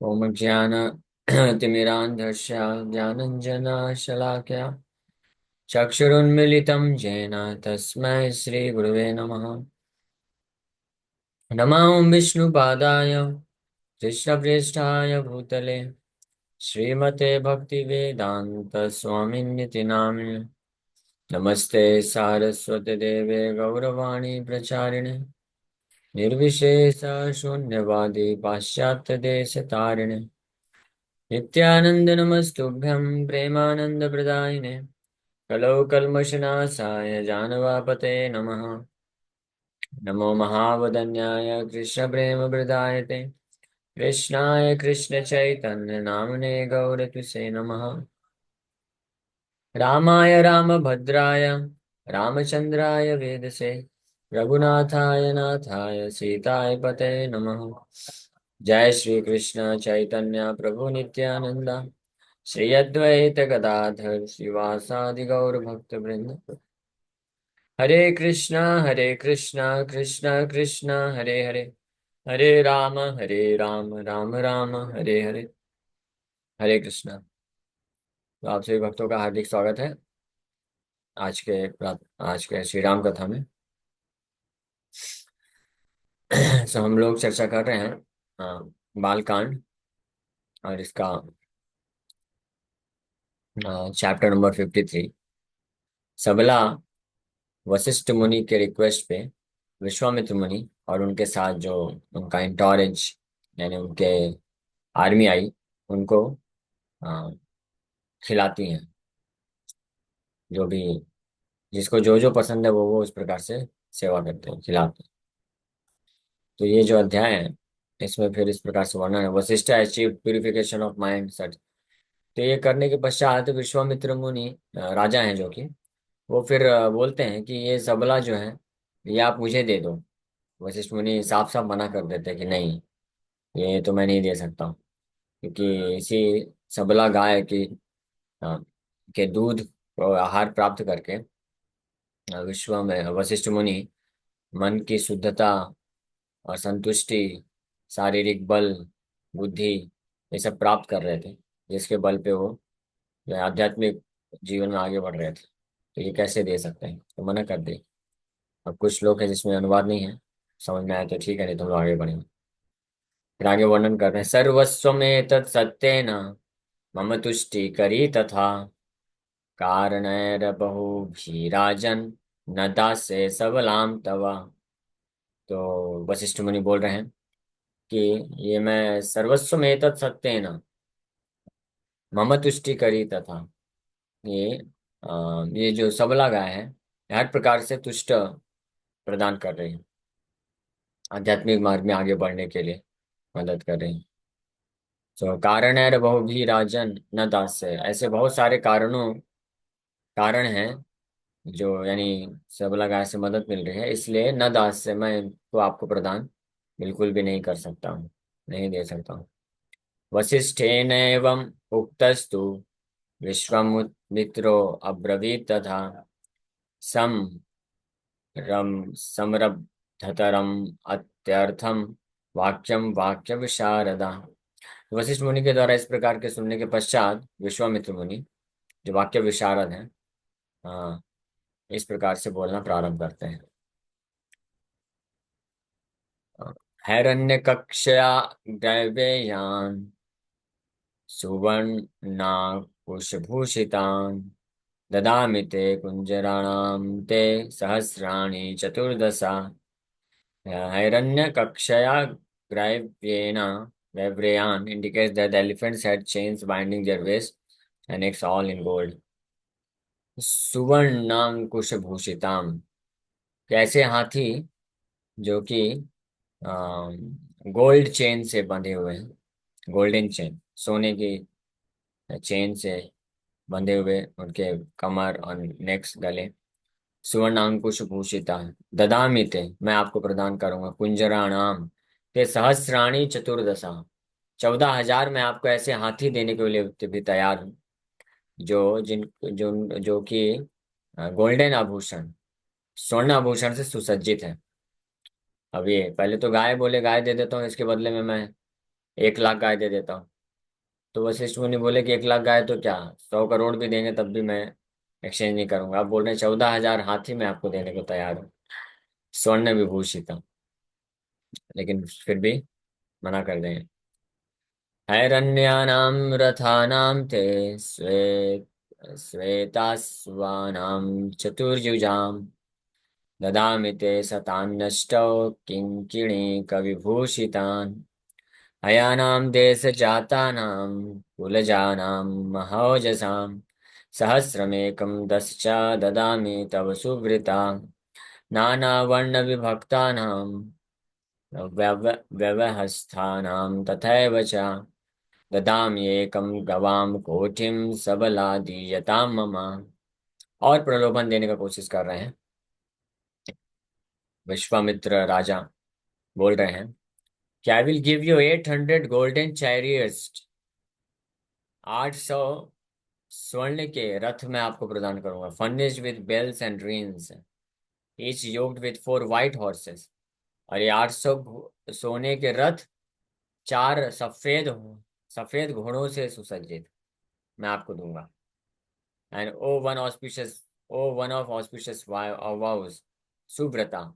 ओम ज्ञान तिमिरान्धस्य ज्ञानञ्जनशलाकया चक्षुरुन्मीलितं येन तस्मै श्रीगुरुवे नमः। नमः विष्णुपादाय कृष्णप्रेष्ठाय भूतले श्रीमते भक्तिवेदान्तस्वामिन्निति नामिने। नमस्ते सारस्वती देवे गौरवाणी प्रचारिणे निर्विशेष शून्यवादी पाश्चात्यदेशतारिणे नित्यानंद नमस्तुभ्यं प्रेमानंदप्रदायिने कलौ कल्मषनाशाय जानवापते नमः। नमो महावदन्याय कृष्णप्रेमप्रदायते कृष्णाय कृष्णचैतन्य नामने गौरतुसे नमः। रामाय रामभद्राय रामचंद्राय वेदसे रघुनाथाय नाथाय सीताय पते नमः। जय श्री कृष्ण चैतन्य प्रभु नित्यानंदा श्री अद्वैत गदाधर श्रीवासादि गौर भक्त वृंद। हरे कृष्णा कृष्णा कृष्णा हरे हरे हरे राम राम राम हरे हरे। हरे कृष्णा। तो आप सभी भक्तों का हार्दिक स्वागत है आज के श्री राम कथा में। सो हम लोग चर्चा कर रहे हैं बाल कांड और इसका चैप्टर नंबर 53। सबला वशिष्ठ मुनि के रिक्वेस्ट पे विश्वामित्र मुनि और उनके साथ जो उनका इंटोरेज यानी उनके आर्मी आई उनको अ, खिलाती हैं। जो भी जिसको जो जो पसंद है वो उस प्रकार से सेवा करते हैं खिलाते हैं। तो ये जो अध्याय है इसमें फिर इस प्रकार से वर्णन है Vashishtha achieve purification of mind such. तो ये करने के पश्चात विश्वामित्र मुनि राजा हैं जो कि वो फिर बोलते हैं कि ये सबला जो है ये आप मुझे दे दो। वशिष्ठ मुनि साफ साफ मना कर देते हैं कि नहीं, ये तो मैं नहीं दे सकता हूँ, क्योंकि इसी सबला गाय की अ, के दूध और आहार प्राप्त करके विश्व में वशिष्ठ मुनि मन की शुद्धता और संतुष्टि, शारीरिक बल, बुद्धि ये सब प्राप्त कर रहे थे, जिसके बल पे वो जो है आध्यात्मिक जीवन में आगे बढ़ रहे थे। तो ये कैसे दे सकते हैं, तो मना कर दिए। अब कुछ लोग हैं जिसमें अनुवाद नहीं है, समझ में आया तो ठीक है, नहीं तो हम लोग आगे बढ़ेंगे। फिर आगे वर्णन कर रहे हैं सर्वस्व में तत् सत्येन मम तुष्टि करी तथा कारणैरबहुभिराजन् न दास्ये सबलाम तवा। तो वशिष्ठ मुनि बोल रहे हैं कि ये मैं सर्वस्व में तत् सत्येन मम तुष्टि करी तथा ये ये जो सबला गाय है हर प्रकार से तुष्ट प्रदान कर रही है, आध्यात्मिक मार्ग में आगे बढ़ने के लिए मदद कर रही है। तो कारण है बहु भी राजन न दास्य, ऐसे बहुत सारे कारण हैं जो यानी सबला गाय से मदद मिल रही है, इसलिए न दास्य मैं तो आपको प्रदान बिल्कुल भी नहीं कर सकता हूँ, नहीं दे सकता हूँ। वसिष्ठेन एवं उक्तस्तु विश्वामित्रो अब्रवीत तथा सम रम समरब्धतरम अत्यर्थम वाक्यम वाक्य विशारदा। वशिष्ठ मुनि के द्वारा इस प्रकार के सुनने के पश्चात विश्वामित्र मुनि जो वाक्य विशारद हैं हाँ, इस प्रकार से बोलना प्रारंभ करते हैं। हैरण्य कक्षया दैवेयान सुवर्णाकुशभूषितान् ददामि ते कुञ्जराणां ते सहस्राणि चतुर्दशा। Hiranyakshaya Graivyena indicates that the elephants had chains binding their waist and necks all in gold. सुवर्णांकुश भूषिताम, कैसे हाथी जो कि गोल्ड चेन से बंधे हुए हैं, गोल्डन चेन सोने की चेन से बंधे हुए उनके कमर और नेक्स गले। सुवर्णांकुश भूषिता ददामि ते मैं आपको प्रदान करूंगा कुंजराणाम ते सहस्राणी चतुर्दशा 14,000 मैं आपको ऐसे हाथी देने के लिए भी तैयार हूँ जो जिन जो जो कि गोल्डन आभूषण स्वर्ण आभूषण से सुसज्जित है। अब ये पहले तो गाय बोले गाय दे देता हूँ, इसके बदले में मैं 1 लाख गाय दे देता हूँ। तो वशिष्ठ मुनि बोले कि 1 लाख गाय तो क्या, 100 करोड़ भी देंगे तब भी मैं एक्सचेंज नहीं करूंगा। आप बोल रहे हैं 14,000 हाथी मैं आपको देने को तैयार हूँ, स्वर्ण विभूषित, लेकिन फिर भी मना कर देंगे। हैरण्यानां रथानां ते श्वेतास्वानां चतुर्युजां ददामि ते शतान्नष्टौ किङ्किणीकविभूषितान्। हयानां देशजातानां कुलजानां महौजसां सहस्रमेकं दश च ददामि तव सुवृता। नानावर्णविभक्तानां व्यवस्थानां तथैव च ददामि एकं गवां कोटिं सबला दीयतां मम। और प्रलोभन देने का कोशिश कर रहे हैं। विश्वामित्र राजा बोल रहे हैं कि I will give you 800 golden chariots, 800 स्वर्ण के रथ मैं आपको प्रदान करूंगा, furnished with bells and rings, each yoked with 4 white horses. और ये 800 सोने के रथ 4 सफेद घोड़ों से सुसज्जित मैं आपको दूंगा। And O one of auspicious vows, Suvrata,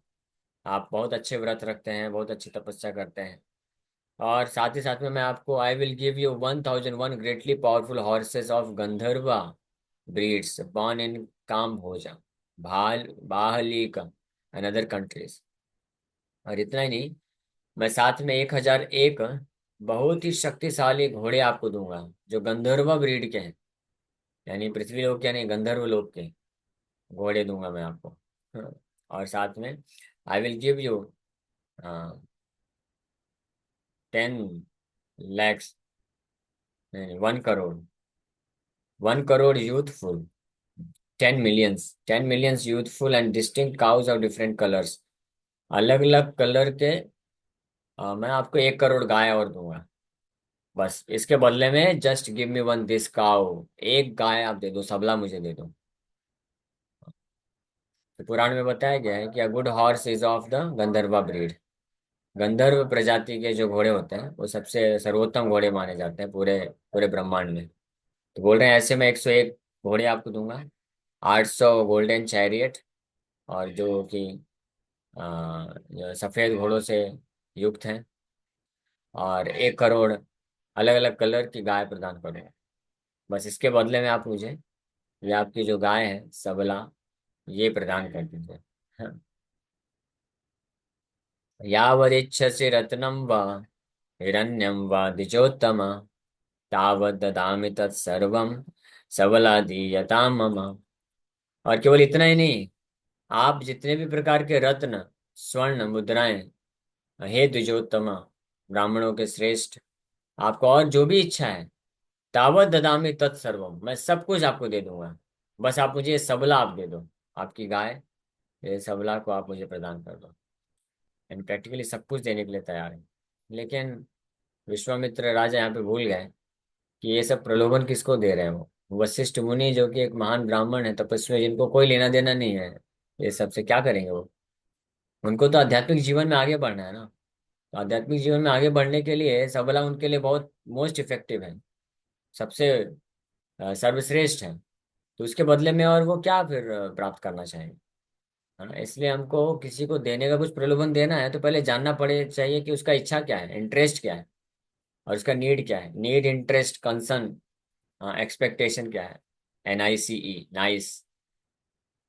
आप बहुत अच्छे व्रत रखते हैं, बहुत अच्छी तपस्या करते हैं। और साथ ही साथ में मैं आपको I will give you 1001 greatly powerful horses of Gandharva breeds born in Kamboja, Bahlika and other countries. और इतना ही नहीं, मैं साथ में 1001 बहुत ही शक्तिशाली घोड़े आपको दूंगा जो गंधर्वा ब्रीड के हैं, यानी पृथ्वी लोक के नहीं, गंधर्व लोक के घोड़े दूंगा मैं आपको। हाँ, और साथ में I will give you 10 lakhs, नहीं 1 crore, 1 crore youthful, 10 millions youthful and distinct cows of different colours, अलग अलग कलर के। मैं आपको 1 करोड़ गाय और दूंगा, बस इसके बदले में just give me one this cow, एक गाय आप दे दो, सबला मुझे दे दो। तो पुराण में बताया गया है कि a good horse is of the Gandharva breed, गंधर्व प्रजाति के जो घोड़े होते हैं वो सबसे सर्वोत्तम घोड़े माने जाते हैं पूरे पूरे ब्रह्मांड में। तो बोल रहे हैं ऐसे में 101 घोड़े आपको दूंगा, 800 गोल्डन चैरियट, और जो कि जो सफेद घोड़ों से युक्त हैं, और 1 करोड़ अलग अलग कलर की गाय प्रदान करूंगा। बस इसके बदले में आप मुझे ये आपकी जो गाय है सबला, ये प्रदान कर दीजिए। हाँ। यावदिच्छसि रत्नं वा हिरण्यं वा द्विजोत्तम, तावत् ददामि तत्सर्वं सबला दीयतां मम। और केवल इतना ही नहीं, आप जितने भी प्रकार के रत्न, स्वर्ण मुद्राएं, हे द्विजोत्तम, ब्राह्मणों के श्रेष्ठ, आपको और जो भी इच्छा है, तावत ददामि तत्सर्वम, मैं सब कुछ आपको दे दूंगा। बस आप मुझे ये सबला आप दे दो, आपकी गाय, ये सबला को आप मुझे प्रदान कर दो। एंड प्रैक्टिकली सब कुछ देने के लिए तैयार है। लेकिन विश्वामित्र राजा यहाँ पे भूल गए कि ये सब प्रलोभन किसको दे रहे हैं। वो वशिष्ठ मुनि जो कि एक महान ब्राह्मण है, तपस्वी, जिनको कोई लेना देना नहीं है ये सबसे, क्या करेंगे वो। उनको तो आध्यात्मिक जीवन में आगे बढ़ना है ना। तो आध्यात्मिक जीवन में आगे बढ़ने के लिए सबला उनके लिए बहुत मोस्ट इफेक्टिव है, सबसे सर्वश्रेष्ठ है। तो उसके बदले में और वो क्या फिर प्राप्त करना चाहेंगे, है ना। इसलिए हमको किसी को देने का कुछ प्रलोभन देना है तो पहले जानना पड़े चाहिए कि उसका इच्छा क्या है, इंटरेस्ट क्या है, और उसका नीड क्या है, नीड इंटरेस्ट कंसर्न, एक्सपेक्टेशन क्या है, NICE, nice,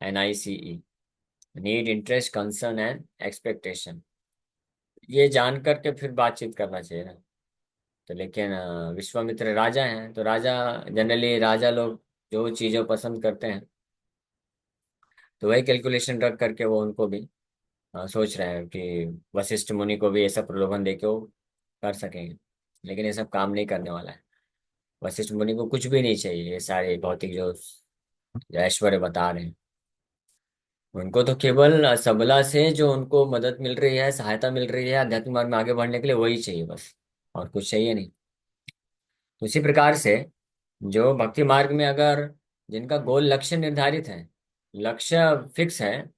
NICE, need interest concern and expectation, ये जान करके फिर बातचीत करना चाहिए ना। तो लेकिन विश्वामित्र राजा हैं, तो राजा जनरली राजा लोग जो चीज़ों पसंद करते हैं तो वही कैलकुलेशन रख करके वो उनको भी सोच रहे हैं कि वशिष्ठ मुनि को भी ऐसा प्रलोभन दे के वो कर सकेंगे। लेकिन ये सब काम नहीं करने वाला है। वशिष्ठ मुनि को कुछ भी नहीं चाहिए ये सारे भौतिक जो ऐश्वर्य बता रहे हैं। उनको तो केवल सबला से जो उनको मदद मिल रही है, सहायता मिल रही है आध्यात्मिक मार्ग में आगे बढ़ने के लिए, वही चाहिए बस, और कुछ चाहिए नहीं। तो इसी प्रकार से जो भक्ति मार्ग में अगर जिनका गोल लक्ष्य निर्धारित है, लक्ष्य फिक्स है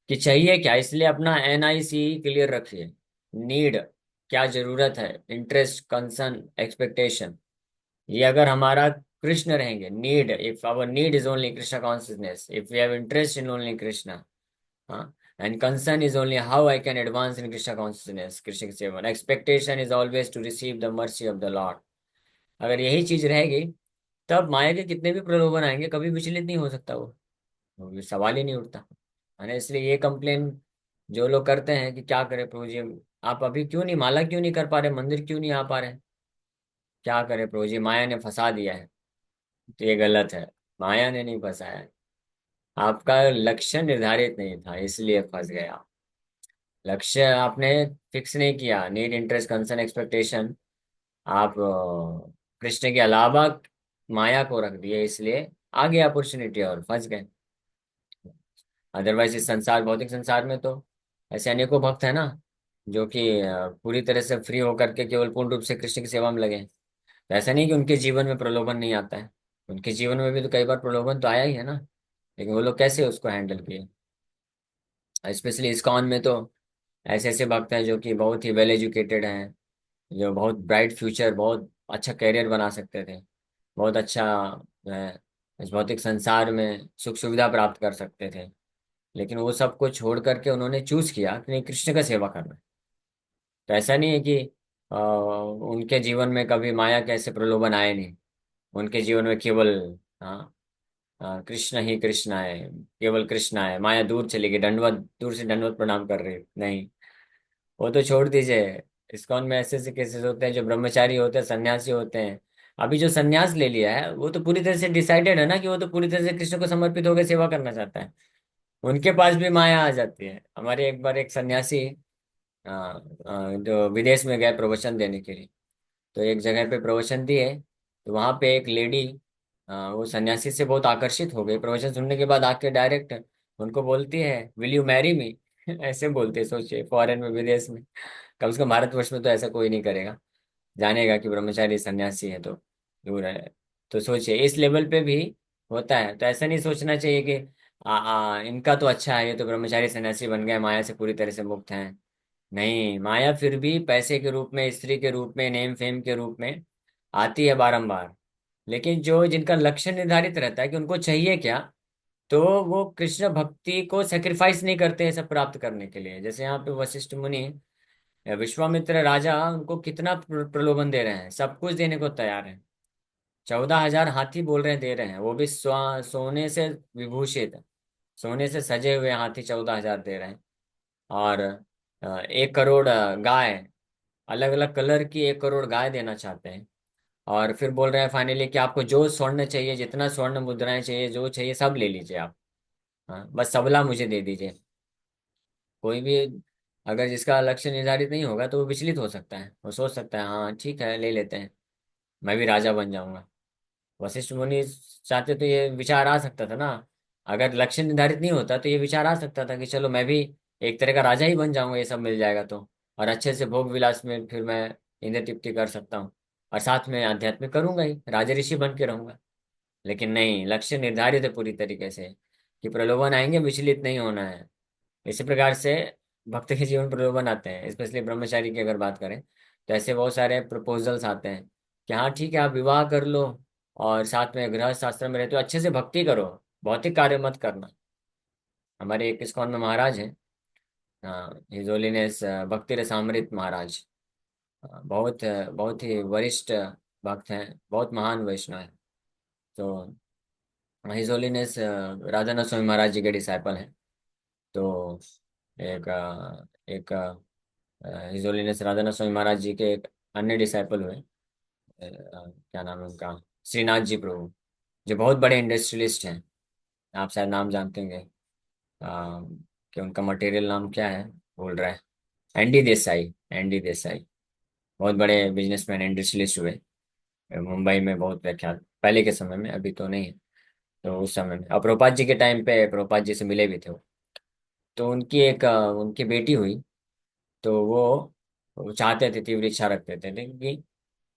कि चाहिए क्या, इसलिए अपना NICE क्लियर रखिए, नीड, क्या जरूरत है, इंटरेस्ट, कंसर्न, एक्सपेक्टेशन, ये अगर हमारा कृष्ण रहेंगे, need, if our need is only Krishna consciousness, if we have interest in only Krishna, हाँ, and concern is only how I can advance in Krishna consciousness, Krishna की सेवा, expectation is always to receive the mercy of the lord, अगर यही चीज रहेगी, तब माया के कितने भी प्रलोभन आएंगे कभी विचलित नहीं हो सकता वो भी सवाल ही नहीं उठता, है ना। इसलिए ये कंप्लेन जो लोग करते हैं कि क्या करें प्रभु जी, आप अभी क्यों नहीं, माला क्यों नहीं कर पा रहे, मंदिर क्यों नहीं आ पा रहे, क्या करें प्रभु जी, माया ने फंसा दिया है, तो ये गलत है। माया ने नहीं फंसाया है, आपका लक्ष्य निर्धारित नहीं था इसलिए फंस गया। लक्ष्य आपने फिक्स नहीं किया, नीड, इंटरेस्ट, कंसर्न, एक्सपेक्टेशन, आप कृष्ण के अलावा माया को रख दिए, इसलिए आ गया अपॉर्चुनिटी और फंस गए। अदरवाइज इस संसार, भौतिक संसार में तो ऐसे अनेकों भक्त है ना, जो कि पूरी तरह से फ्री होकर के केवल पूर्ण रूप से कृष्ण की सेवा में लगे हैं। तो ऐसा नहीं कि उनके जीवन में प्रलोभन नहीं आता है, उनके जीवन में भी तो कई बार प्रलोभन तो आया ही है ना, लेकिन वो लोग कैसे उसको हैंडल किए। स्पेशली इस्कॉन में तो ऐसे ऐसे भक्त हैं जो कि बहुत ही वेल एजुकेटेड हैं, जो बहुत ब्राइट फ्यूचर, बहुत अच्छा करियर बना सकते थे, बहुत अच्छा इस भौतिक संसार में सुख सुविधा प्राप्त कर सकते थे, लेकिन वो सब को छोड़ करके उन्होंने चूज किया कि नहीं, कृष्ण का सेवा करना है। तो ऐसा नहीं है कि उनके जीवन में कभी माया के ऐसे प्रलोभन आए नहीं, उनके जीवन में केवल, हाँ, कृष्ण ही कृष्ण है, केवल कृष्ण है, माया दूर चली गई, दंडवत, दूर से दंडवत प्रणाम कर रही, नहीं, वो तो छोड़ दीजिए। इस्कॉन में ऐसे ऐसे केसेस होते हैं जो ब्रह्मचारी होते हैं, सन्यासी होते हैं, अभी जो सन्यास ले लिया है वो तो पूरी तरह से डिसाइडेड है ना कि वो तो पूरी तरह से कृष्ण को समर्पित होकर सेवा करना चाहता है, उनके पास भी माया आ जाती है। हमारे एक बार एक सन्यासी जो विदेश में गए प्रवचन देने के लिए, तो एक जगह पे प्रवचन दिए, तो वहां पे एक लेडी, वो सन्यासी से बहुत आकर्षित हो गई, प्रवचन सुनने के बाद आके डायरेक्ट उनको बोलती है, विल यू मैरी मी। ऐसे बोलते हैं, सोचिए, फॉरेन में, विदेश में, कम से कम भारतवर्ष में तो ऐसा कोई नहीं करेगा, जानेगा कि ब्रह्मचारी सन्यासी है तो दूर है। तो सोचिए इस लेवल पे भी होता है, तो ऐसा नहीं सोचना चाहिए कि इनका तो अच्छा है, ये तो ब्रह्मचारी सन्यासी बन गए, माया से पूरी तरह से मुक्त हैं। नहीं, माया फिर भी पैसे के रूप में, स्त्री के रूप में, नेम फेम के रूप में आती है बारंबार, लेकिन जो जिनका लक्ष्य निर्धारित रहता है कि उनको चाहिए क्या, तो वो कृष्ण भक्ति को सेक्रीफाइस नहीं करते हैं सब प्राप्त करने के लिए। जैसे यहाँ पे वशिष्ठ मुनि, विश्वामित्र राजा उनको कितना प्रलोभन दे रहे हैं, सब कुछ देने को तैयार है, 14,000 हाथी बोल रहे हैं दे रहे हैं, वो भी सोने से विभूषित, सोने से सजे हुए हाथी 14,000 दे रहे हैं, और 1 करोड़ गाय, अलग अलग कलर की 1 करोड़ गाय देना चाहते हैं, और फिर बोल रहे हैं फाइनली कि आपको जो स्वर्ण चाहिए, जितना स्वर्ण मुद्राएं चाहिए, जो चाहिए सब ले लीजिए आप, हाँ, बस सबला मुझे दे दीजिए। कोई भी अगर जिसका लक्ष्य निर्धारित नहीं होगा तो वो विचलित हो सकता है, वो सोच सकता है हाँ ठीक है ले लेते हैं, मैं भी राजा बन जाऊंगा। वशिष्ठ मुनि चाहते तो ये विचार आ सकता था ना, अगर लक्ष्य निर्धारित नहीं होता तो ये विचार आ सकता था कि चलो मैं भी एक तरह का राजा ही बन जाऊंगा, ये सब मिल जाएगा तो, और अच्छे से भोग विलास में फिर मैं इंद्र तृप्ति कर सकता हूँ, और साथ में आध्यात्मिक करूंगा ही, राजा ऋषि बन के रहूंगा। लेकिन नहीं, लक्ष्य निर्धारित है पूरी तरीके से कि प्रलोभन आएंगे, विचलित नहीं होना है। इसी प्रकार से भक्त के जीवन प्रलोभन आते हैं, स्पेशली ब्रह्मचारी की अगर बात करें, तो ऐसे बहुत सारे प्रपोजल्स आते हैं कि हाँ ठीक है आप विवाह कर लो, और साथ में गृहस्थ आश्रम में रहते हो, अच्छे से भक्ति करो, भौतिक कार्य मत करना। हमारे एक इस्कॉन में महाराज हैं, हिज होलीनेस भक्ति रसामृत महाराज, बहुत ही वरिष्ठ भक्त हैं, बहुत महान वैष्णव हैं। तो हिज होलीनेस राधानाथ स्वामी महाराज जी के डिसाइपल हैं। तो एक हिज होलीनेस राधानाथ स्वामी महाराज जी के एक अन्य डिसाइपल हुए, क्या नाम है उनका, श्रीनाथ जी प्रभु, जो बहुत बड़े इंडस्ट्रियलिस्ट हैं, आप शायद नाम जानते होंगे, कि उनका मटेरियल नाम क्या है, बोल रहा है, एनडी देसाई, एनडी देसाई, बहुत बड़े बिजनेसमैन इंडस्ट्रियलिस्ट हुए, मुंबई में बहुत प्रख्यात, पहले के समय में, अभी तो नहीं है। तो उस समय में, और प्रभुपाद जी के टाइम पे प्रभुपाद जी से मिले भी थे वो। तो उनकी एक उनकी बेटी हुई, तो वो चाहते थे, तीव्र इच्छा रखते थे कि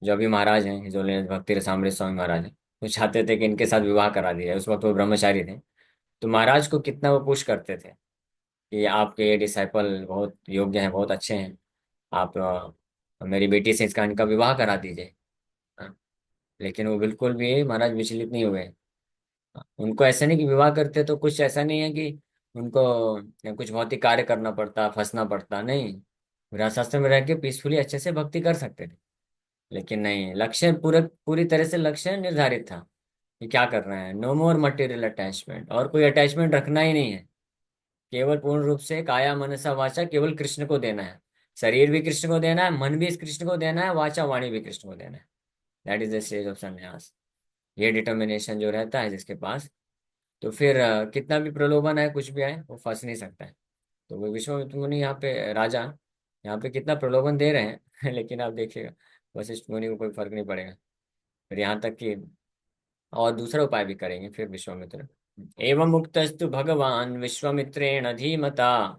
जो अभी महाराज हैं हिज होलीनेस भक्ति रसामृत स्वामी महाराज हैं, वो चाहते थे कि इनके साथ विवाह करा दिया जाए। उस वक्त वो ब्रह्मचारी थे, तो महाराज को कितना वो पुश करते थे कि आपके ये डिसाइपल बहुत योग्य हैं, बहुत अच्छे हैं, आप मेरी बेटी से इसका इनका विवाह करा दीजिए। हाँ, लेकिन वो बिल्कुल भी महाराज विचलित नहीं हुए। उनको ऐसा नहीं कि विवाह करते तो कुछ ऐसा नहीं है कि उनको कुछ भौतिक कार्य करना पड़ता, फंसना पड़ता, नहीं। गृहस्थाश्रम में रह के पीसफुली अच्छे से भक्ति कर सकते थे। लेकिन नहीं, लक्ष्य पूरी तरह से लक्ष्य निर्धारित था कि क्या कर रहे हैं। नो मोर मटेरियल अटैचमेंट, और कोई अटैचमेंट रखना ही नहीं है। केवल पूर्ण रूप से काया मनसा वाचा केवल कृष्ण को देना है। शरीर भी कृष्ण को देना है, मन भी कृष्ण को देना है, वाचा वाणी भी कृष्ण को देना है। That is the stage of संन्यास। ये डिटर्मिनेशन जो रहता है जिसके पास, तो फिर कितना भी प्रलोभन है, कुछ भी आए, वो फंस नहीं सकता है। तो वो विश्वामित्र मुनि यहाँ पे राजा यहाँ पे कितना प्रलोभन दे रहे हैं लेकिन आप देखिएगा वशिष्ठ मुनि को कोई फर्क नहीं पड़ेगा। फिर यहाँ तक कि और दूसरा उपाय भी करेंगे फिर विश्वामित्र। एवं मुक्तस्तु भगवान विश्वामित्रेण धीमता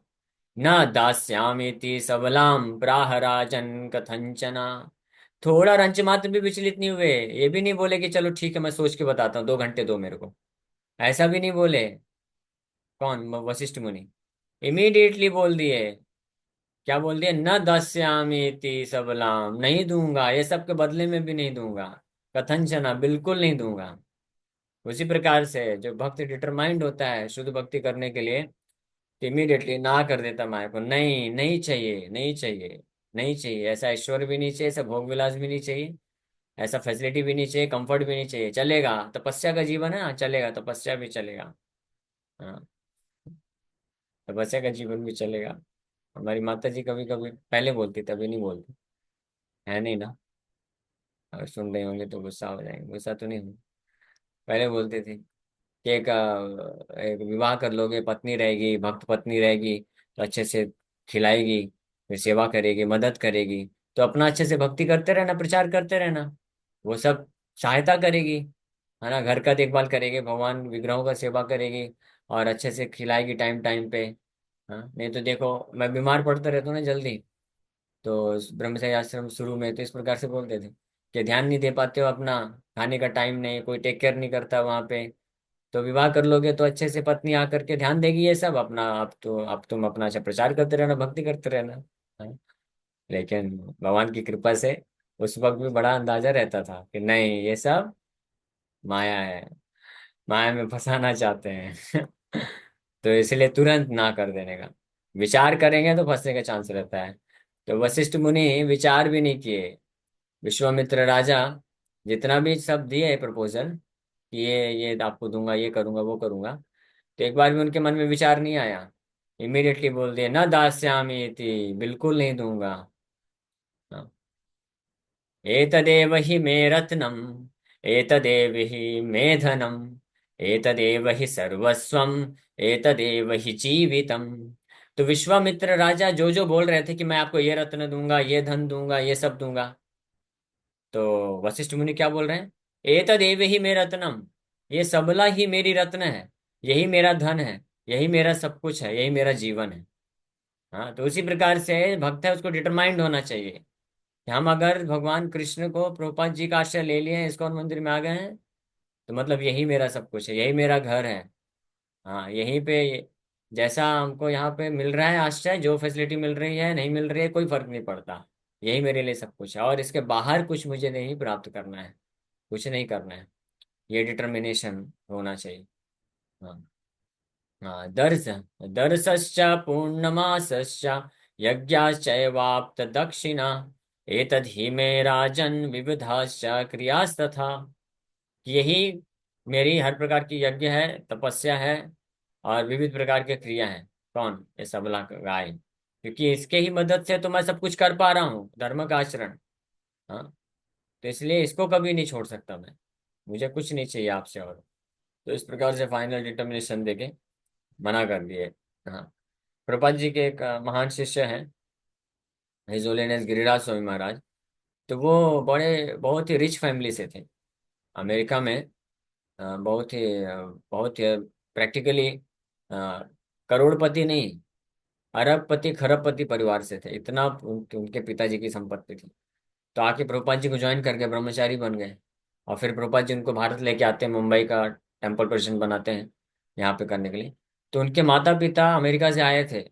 न दास्यामीति सबलाम प्राह राजन कथंचना। थोड़ा रंच मात्र भी विचलित नहीं हुए। ये भी नहीं बोले कि चलो ठीक है मैं सोच के बताता हूँ, 2 घंटे दो मेरे को। ऐसा भी नहीं बोले। कौन? वशिष्ठ मुनि इमीडिएटली बोल दिए। क्या बोल दिए? न दास्यामीति सबलाम, नहीं दूंगा, ये सब के बदले में भी नहीं दूंगा। कथंचना, बिल्कुल नहीं दूंगा। उसी प्रकार से जो भक्त डिटरमाइंड होता है शुद्ध भक्ति करने के लिए, इमीडिएटली ना कर देता माया को। नहीं, नहीं चाहिए, नहीं चाहिए, नहीं चाहिए। ऐसा ऐश्वर्य भी नहीं चाहिए, ऐसा भोग विलास भी नहीं चाहिए, ऐसा फैसिलिटी भी नहीं चाहिए, कंफर्ट भी नहीं चाहिए। चलेगा, तपस्या का जीवन है ना, चलेगा, तपस्या भी चलेगा। हाँ, तपस्या का जीवन भी चलेगा। हमारी माता जी कभी कभी पहले बोलती थी, अभी नहीं बोलती है, नहीं ना? अगर सुन रहे होंगे तो गुस्सा हो जाएंगे। गुस्सा तो नहीं हूँ। पहले बोलती थी कि एक विवाह कर लोगे, पत्नी रहेगी, भक्त पत्नी रहेगी, तो अच्छे से खिलाएगी, फिर सेवा करेगी, मदद करेगी, तो अपना अच्छे से भक्ति करते रहना, प्रचार करते रहना। वो सब सहायता करेगी, है ना, घर का देखभाल करेगी, भगवान विग्रहों का सेवा करेगी, और अच्छे से खिलाएगी टाइम टाइम पे। हाँ, नहीं तो देखो मैं बीमार पड़ता रहता हूँ ना जल्दी। तो ब्रह्मचर्य आश्रम शुरू में तो इस प्रकार से बोलते थे कि ध्यान नहीं दे पाते हो अपना, खाने का टाइम नहीं, कोई टेक केयर नहीं करता वहां पे। तो विवाह कर लोगे तो अच्छे से पत्नी आकर के ध्यान देगी, ये सब अपना, अब तुम अपना अच्छा प्रचार करते रहना, भक्ति करते रहना। हाँ? लेकिन भगवान की कृपा से उस वक्त भी बड़ा अंदाजा रहता था कि नहीं, ये सब माया है, माया में फंसाना चाहते हैं तो इसलिए तुरंत ना कर देने का। विचार करेंगे तो फंसने का चांस रहता है। तो वशिष्ठ मुनि विचार भी नहीं किए। विश्वामित्र राजा जितना भी सब दिए प्रपोजल कि ये आपको दूंगा, ये करूंगा, वो करूंगा, तो एक बार भी उनके मन में विचार नहीं आया। इमीडिएटली बोल दिए न दास्यामी इति, बिल्कुल नहीं दूंगा। हाँ। एतदेव हि मे रत्नम, एतदेव हि मे धनम, एतदेव हि सर्वस्वम, एतदेव हि जीवितम। तो विश्वामित्र राजा जो जो बोल रहे थे कि मैं आपको ये रत्न दूंगा, ये धन दूंगा, ये सब दूंगा, तो वशिष्ठ मुनि क्या बोल रहे हैं? एतदेव ही मे रत्नम, ये सबला ही मेरी रत्न है, यही मेरा धन है, यही मेरा सब कुछ है, यही मेरा जीवन है। हाँ, तो उसी प्रकार से भक्त है उसको डिटरमाइंड होना चाहिए कि हम अगर भगवान कृष्ण को, प्रभुपाद जी का आश्रय ले लिए हैं, इस्कॉन मंदिर में आ गए हैं, तो मतलब यही मेरा सब कुछ है, यही मेरा घर है। हाँ, यहीं पे जैसा हमको यहाँ पे मिल रहा है आश्रय, जो फैसिलिटी मिल रही है, नहीं मिल रही है, कोई फर्क नहीं पड़ता। यही मेरे लिए सब कुछ है, और इसके बाहर कुछ मुझे नहीं प्राप्त करना है, कुछ नहीं करना है। ये डिटर्मिनेशन होना चाहिए। हाँ। हाँ, दर्शश्च पूर्णमासश्च यज्ञाश्चैवाप्त दक्षिणा, एतद्धि मे राजन विविधाश्च क्रियास्तथा। यही मेरी हर प्रकार की यज्ञ है, तपस्या है, और विविध प्रकार के क्रिया है। कौन? ये सबला गाय, क्योंकि इसके ही मदद से तो मैं सब कुछ कर पा रहा हूँ, धर्म का आचरण। हाँ, तो इसलिए इसको कभी नहीं छोड़ सकता मैं। मुझे कुछ नहीं चाहिए आपसे और। तो इस प्रकार से फाइनल डिटर्मिनेशन देके मना कर दिए। हाँ। प्रभुपाद जी के एक महान शिष्य हैं, हिज होलीनेस गिरिराज स्वामी महाराज। तो वो बहुत ही रिच फैमिली से थे, अमेरिका में। बहुत ही प्रैक्टिकली करोड़पति नहीं, अरबपति खरबपति परिवार से थे। इतना उनके पिताजी की संपत्ति थी। तो आके प्रभुपाद जी को ज्वाइन करके ब्रह्मचारी बन गए। और फिर प्रभुपाद जी उनको भारत लेके आते हैं, मुंबई का टेम्पल प्रेसिडेंट बनाते हैं यहाँ पे करने के लिए। तो उनके माता पिता अमेरिका से आए थे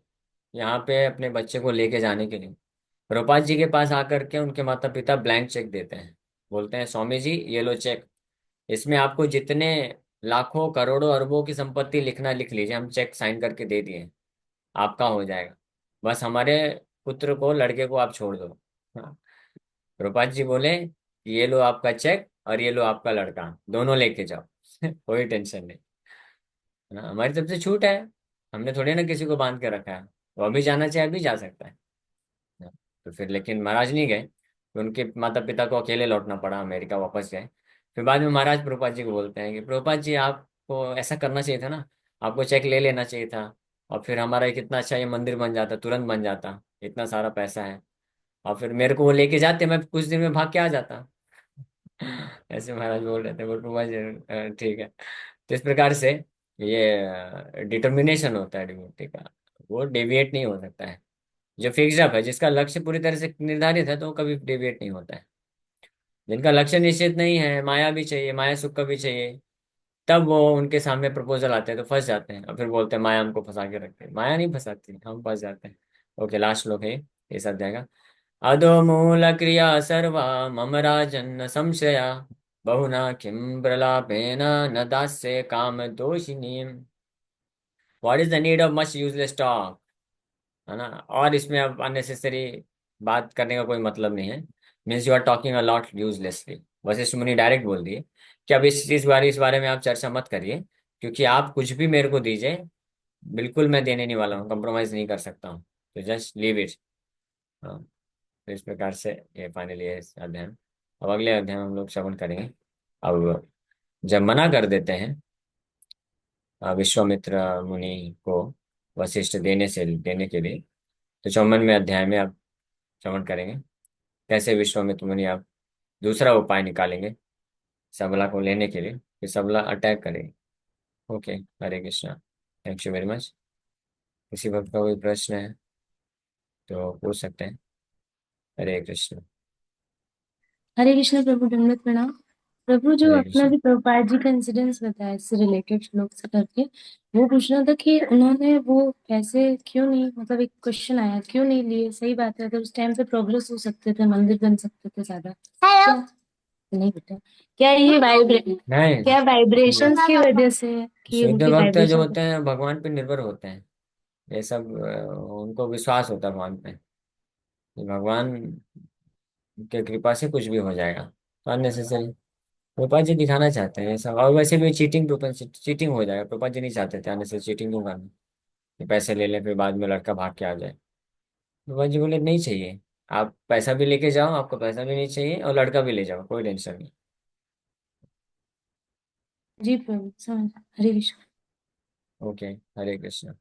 यहाँ पे अपने बच्चे को लेके जाने के लिए। प्रभुपाद जी के पास आकर के उनके माता पिता ब्लैंक चेक देते हैं, बोलते हैं स्वामी जी ये लो चेक, इसमें आपको जितने लाखों करोड़ों अरबों की संपत्ति लिखना लिख लीजिए, हम चेक साइन करके दे दिए, आपका हो जाएगा, बस हमारे पुत्र को, लड़के को आप छोड़ दो। हाँ, प्रभुपाद जी बोले ये लो आपका चेक और ये लो आपका लड़का, दोनों लेके जाओ कोई टेंशन नहीं। है ना, हमारी तरफ से छूट है, हमने थोड़ी ना किसी को बांध के रखा है, वो अभी जाना चाहे अभी जा सकता है। हाँ, तो फिर लेकिन महाराज नहीं गए, तो उनके माता पिता को अकेले लौटना पड़ा, अमेरिका वापस गए। फिर बाद में महाराज प्रभुपाद जी को बोलते हैं कि प्रभुपाद जी आपको ऐसा करना चाहिए था ना, आपको चेक ले लेना चाहिए था, और फिर हमारा एक इतना अच्छा ये मंदिर बन जाता, तुरंत बन जाता, इतना सारा पैसा है, और फिर मेरे को वो लेके जाते, मैं कुछ दिन में भाग के आ जाता। ऐसे महाराज बोल रहे थे, बोल प्रभुपाद जी ठीक है। तो इस प्रकार से ये डिटर्मिनेशन होता है डिवोटी का, वो डेविएट नहीं हो सकता है। जो फिक्स्ड अप है, जिसका लक्ष्य पूरी तरह से निर्धारित है, तो वो कभी डेविएट नहीं होता है। जिनका लक्ष्य निश्चित नहीं है, माया भी चाहिए, माया सुख का भी चाहिए, तब वो उनके सामने प्रपोजल आते हैं तो फंस जाते हैं, और फिर बोलते हैं माया हमको फंसा के रखते हैं। माया नहीं फंसाती, हम फंस जाते हैं। ओके, लास्ट श्लोक है ये सब जाएगा। अधो मूल क्रिया सर्वा मम राजन् संशया, बहुना किं प्रलापेन न दास्ये काम दोषिणी। What is the need of much useless talk. है ना, और इसमें अब अननेसेसरी बात करने का कोई मतलब नहीं है। Means you are talking a lot uselessly. Vashishtha Muni direct बोल दिए कि अब इस बारे में आप चर्चा मत करिए, क्योंकि आप कुछ भी मेरे को दीजिए, बिल्कुल मैं देने नहीं वाला हूँ, कंप्रोमाइज नहीं कर सकता हूँ, तो जस्ट लीव इट। हाँ, तो इस प्रकार से ये फाइनली है इस अध्ययन। अब अगले अध्ययन हम लोग श्रवण करेंगे। अब जब मना कर देते हैं विश्वामित्र मुनि को वशिष्ठ देने के लिए, तो 54वें अध्याय में आप श्रवण करेंगे कैसे विश्वामित्र मुनि आप दूसरा उपाय निकालेंगे सबला को लेने के लिए, फिर सबला अटैक करेगी। Okay, Hare Krishna, thank you very much. किसी भक्त का कोई प्रश्न है तो पूछ सकते हैं। हरे कृष्ण। हरे कृष्ण प्रभु, दंडवत प्रणाम। प्रभु, जो हरे अपना कृष्ण। भी प्रभुपाद जी का इंसिडेंस बताया इससे रिलेटेड श्लोक से करके, वो पूछना था कि उन्होंने वो पैसे क्यों नहीं, मतलब एक क्वेश्चन आया, क्यों नहीं लिए? सही बात है, अगर उस टाइम पे प्रोग्रेस हो सकते थे, मंदिर बन सकते थे ज्यादा। हेलो। नहीं बेटा, क्या ये नहीं, क्या वाइब्रेशंस की वजह से कि शुद्ध उनकी भक्त जो वाइब्रेशन? होते हैं भगवान पे निर्भर होते हैं। ये सब उनको विश्वास होता है भगवान पे, कि भगवान के कृपा से कुछ भी हो जाएगा, तो अननेसेसरी रूपा जी दिखाना चाहते हैं ये सब। और वैसे भी चीटिंग चीटिंग हो जाएगा, रूपा जी नहीं चाहते थे अननेसेसरी चीटिंग क्यों करना, कि पैसे ले लें फिर बाद में लड़का भाग के आ जाए। रूपा जी बोले नहीं चाहिए, आप पैसा भी लेके जाओ, आपको पैसा भी नहीं चाहिए, और लड़का भी ले जाओ, कोई टेंशन नहीं। जी प्रभु, समझ। हरे कृष्ण। ओके, हरे कृष्ण।